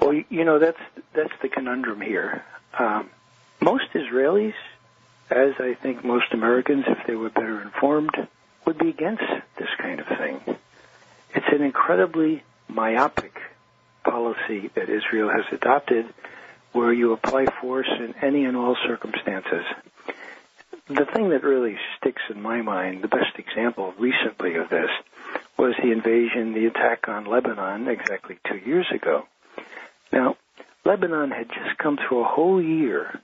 Well, that's the conundrum here. Most Israelis, as I think most Americans, if they were better informed, would be against this kind of thing. It's an incredibly myopic policy that Israel has adopted, where you apply force in any and all circumstances. The thing that really sticks in my mind, the best example recently of this, was the invasion, the attack on Lebanon exactly 2 years ago. Now, Lebanon had just come through a whole year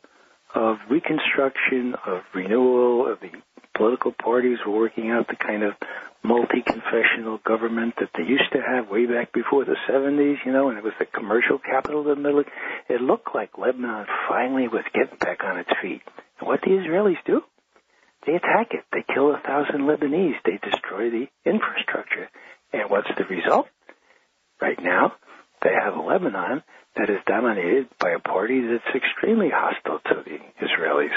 of reconstruction, of renewal, of the political parties were working out the kind of multi-confessional government that they used to have way back before the 70s, and it was the commercial capital of the Middle East. It looked like Lebanon finally was getting back on its feet. And what the Israelis do? They attack it. They kill 1,000 Lebanese. They destroy the infrastructure. And what's the result? Right now, they have a Lebanon that is dominated by a party that's extremely hostile to the Israelis.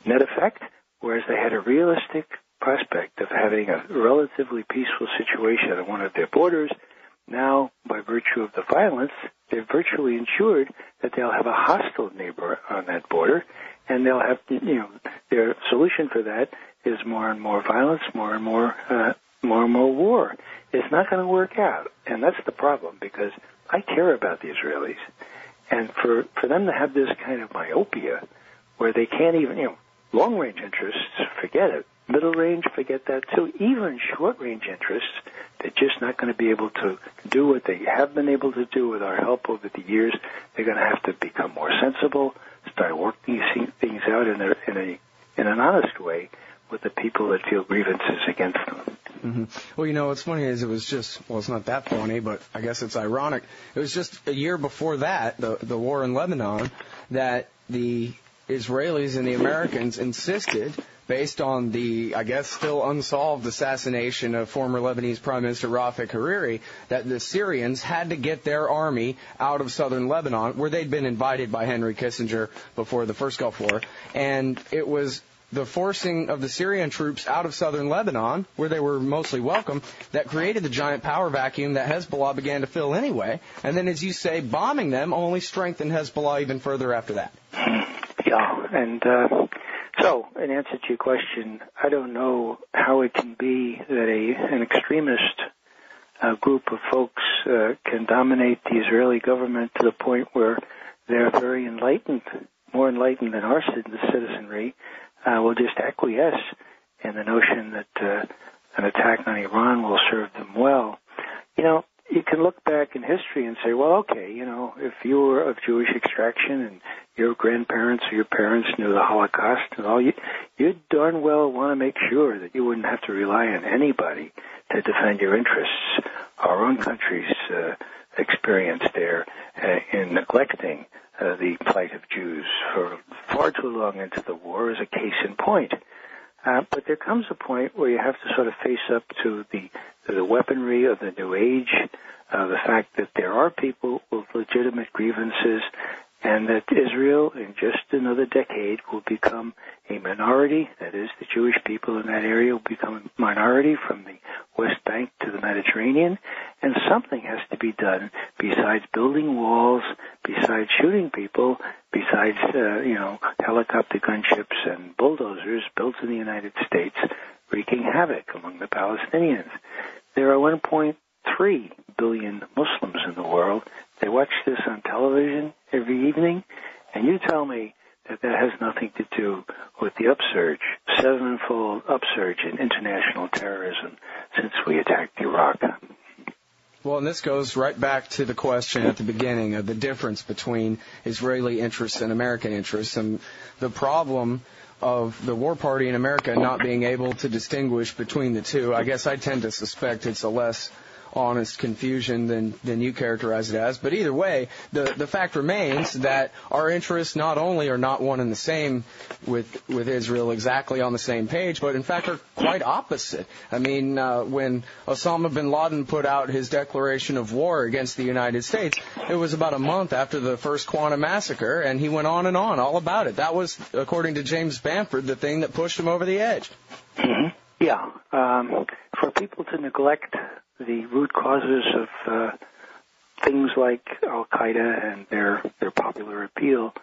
Net effect, whereas they had a realistic prospect of having a relatively peaceful situation on one of their borders, now, by virtue of the violence, they're virtually ensured that they'll have a hostile neighbor on that border, and they'll have, their solution for that is more and more violence, more and more war. It's not going to work out, and that's the problem, because I care about the Israelis, and for them to have this kind of myopia where they can't even, long-range interests, forget it. Middle range, forget that too. Even short-range interests, they're just not going to be able to do what they have been able to do with our help over the years. They're going to have to become more sensible, start working things out in an honest way with the people that feel grievances against them. Mm-hmm. Well, what's funny is it's not that funny, but I guess it's ironic. It was just a year before that, the war in Lebanon, that the Israelis and the Americans insisted, based on the, I guess, still unsolved assassination of former Lebanese Prime Minister Rafik Hariri, that the Syrians had to get their army out of southern Lebanon, where they'd been invited by Henry Kissinger before the first Gulf War. And it was the forcing of the Syrian troops out of southern Lebanon, where they were mostly welcome, that created the giant power vacuum that Hezbollah began to fill anyway. And then, as you say, bombing them only strengthened Hezbollah even further after that. Yeah, and so, in answer to your question, I don't know how it can be that an extremist group of folks can dominate the Israeli government to the point where they're very enlightened, more enlightened than our citizenry, will just acquiesce in the notion that an attack on Iran will serve them well. You can look back in history and say, well, okay, if you were of Jewish extraction and your grandparents or your parents knew the Holocaust and all, you'd darn well want to make sure that you wouldn't have to rely on anybody to defend your interests. Our own country's experience there in neglecting the plight of Jews for far too long into the war is a case in point. But there comes a point where you have to sort of face up to the weaponry of the new age, the fact that there are people with legitimate grievances, and that Israel, in just another decade, will become a minority. That is, the Jewish people in that area will become a minority from the West Bank to the Mediterranean, and something has to be done besides building walls, besides shooting people, besides, helicopter gunships and bulldozers built in the United States, wreaking havoc among the Palestinians. There are 1.3 billion Muslims in the world. They watch this on television every evening, and you tell me that has nothing to do with the upsurge, sevenfold upsurge in international terrorism since we attacked Iraq. Well, and this goes right back to the question at the beginning of the difference between Israeli interests and American interests, and the problem of the war party in America not being able to distinguish between the two. I guess I tend to suspect it's a less honest confusion than you characterize it as. But either way, the fact remains that our interests not only are not one and the same with Israel exactly on the same page, but in fact are quite opposite. I mean, when Osama bin Laden put out his declaration of war against the United States, it was about a month after the first Quantum massacre, and he went on and on all about it. That was, according to James Bamford, the thing that pushed him over the edge. Mm-hmm. Yeah. For people to neglect the root causes things like Al-Qaeda and their popular appeal,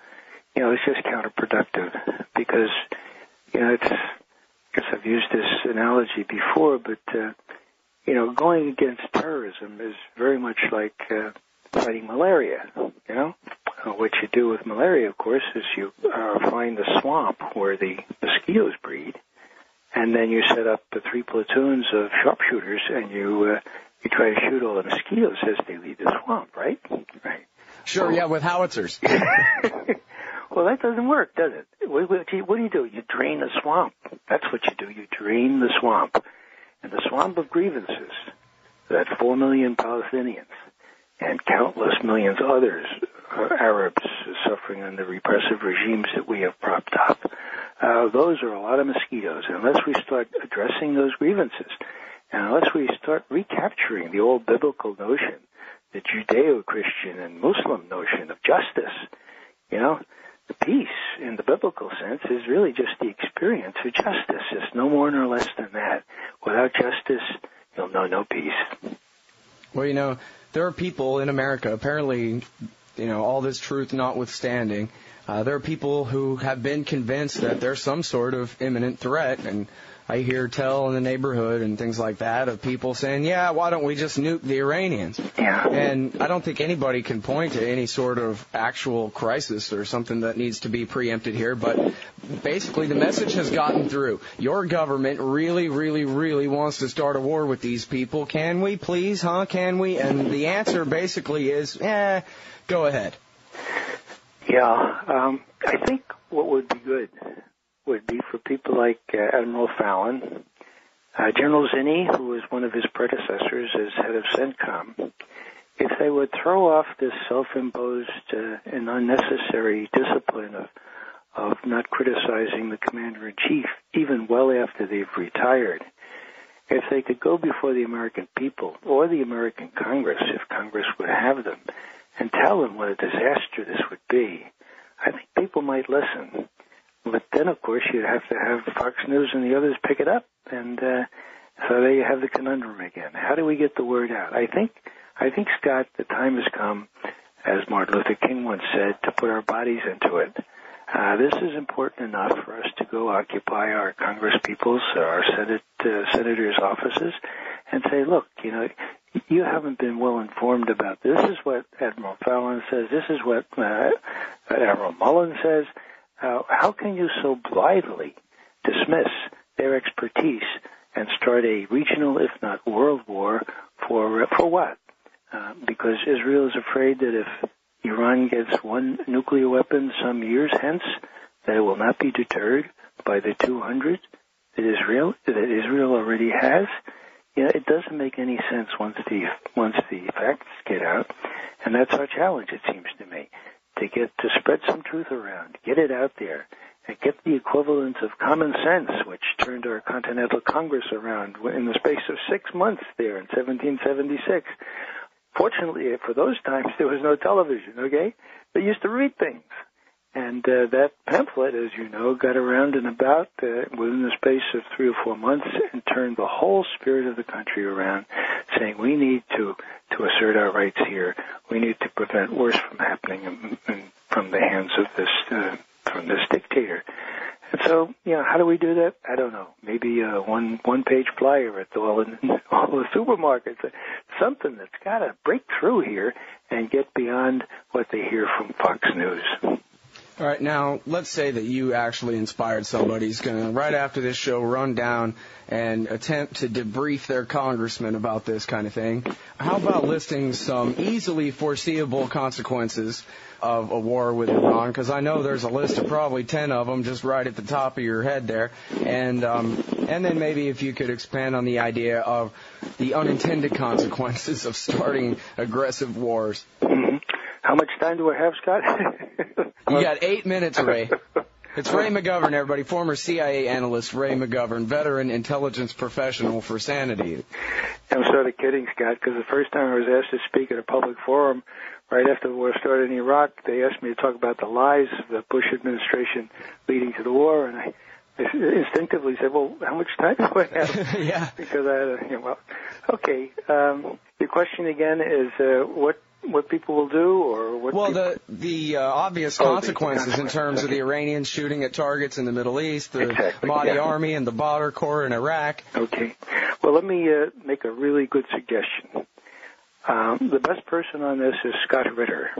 it's just counterproductive because, I guess I've used this analogy before, but, going against terrorism is very much like fighting malaria, What you do with malaria, of course, is you find the swamp where the mosquitoes breed, and then you set up the 3 platoons of sharpshooters, and you try to shoot all the mosquitoes as they leave the swamp, right? Right. Sure, yeah, with howitzers. Well, that doesn't work, does it? What do? You drain the swamp. That's what you do. You drain the swamp. And the swamp of grievances, that 4 million Palestinians and countless millions others, Arabs suffering under repressive regimes that we have propped up, those are a lot of mosquitoes. And unless we start addressing those grievances, and unless we start recapturing the old biblical notion, the Judeo-Christian and Muslim notion of justice, the peace in the biblical sense is really just the experience of justice. It's no more nor less than that. Without justice, you'll know no peace. Well, there are people in America, apparently, all this truth notwithstanding, there are people who have been convinced that there's some sort of imminent threat, and I hear tell in the neighborhood and things like that of people saying, yeah, why don't we just nuke the Iranians? Yeah. And I don't think anybody can point to any sort of actual crisis or something that needs to be preempted here, but basically the message has gotten through. Your government really, really, really wants to start a war with these people. Can we, please, huh? Can we? And the answer basically is, go ahead. Yeah. I think what would be good would be for people like Admiral Fallon, General Cheney, who was one of his predecessors as head of CENTCOM, if they would throw off this self-imposed and unnecessary discipline of not criticizing the commander-in-chief, even well after they've retired, if they could go before the American people or the American Congress, if Congress would have them, and tell them what a disaster this would be, I think people might listen. But then, of course, you'd have to have Fox News and the others pick it up, and so there you have the conundrum again. How do we get the word out? I think, Scott, the time has come, as Martin Luther King once said, to put our bodies into it. This is important enough for us to go occupy our Congress people's, our senators' offices, and say, look, you haven't been well informed about this. This is what Admiral Fallon says. This is what Admiral Mullen says. How can you so blithely dismiss their expertise and start a regional, if not world war, for what? Because Israel is afraid that if Iran gets one nuclear weapon some years hence, that it will not be deterred by the 200 that Israel already has. It doesn't make any sense once the facts get out, and that's our challenge, it seems to me. To spread some truth around, get it out there, and get the equivalent of common sense, which turned our Continental Congress around in the space of 6 months there in 1776. Fortunately, for those times, there was no television, okay? They used to read things. And that pamphlet, as you know, got around and about within the space of 3 or 4 months and turned the whole spirit of the country around, saying we need to assert our rights here. We need to prevent worse from happening from the hands of from this dictator. And so, how do we do that? I don't know. Maybe a one-page flyer at all the supermarkets. Something that's got to break through here and get beyond what they hear from Fox News. All right, now, let's say that you actually inspired somebody who's going to, right after this show, run down and attempt to debrief their congressman about this kind of thing. How about listing some easily foreseeable consequences of a war with Iran? Because I know there's a list of probably 10 of them just right at the top of your head there. And then maybe if you could expand on the idea of the unintended consequences of starting aggressive wars. Mm-hmm. How much time do I have, Scott? You got 8 minutes, Ray. It's Ray McGovern, everybody, former CIA analyst Ray McGovern, veteran intelligence professional for Sanity. I'm sort of kidding, Scott, because the first time I was asked to speak at a public forum right after the war started in Iraq, they asked me to talk about the lies of the Bush administration leading to the war, and I instinctively said, well, how much time do I have? Yeah. Because I had okay. Your question again is what people will do, or what? Well, the obvious consequences in terms of the Iranians shooting at targets in the Middle East, the Mahdi Army and the Badr Corps in Iraq. Okay. Well, let me make a really good suggestion. The best person on this is Scott Ritter.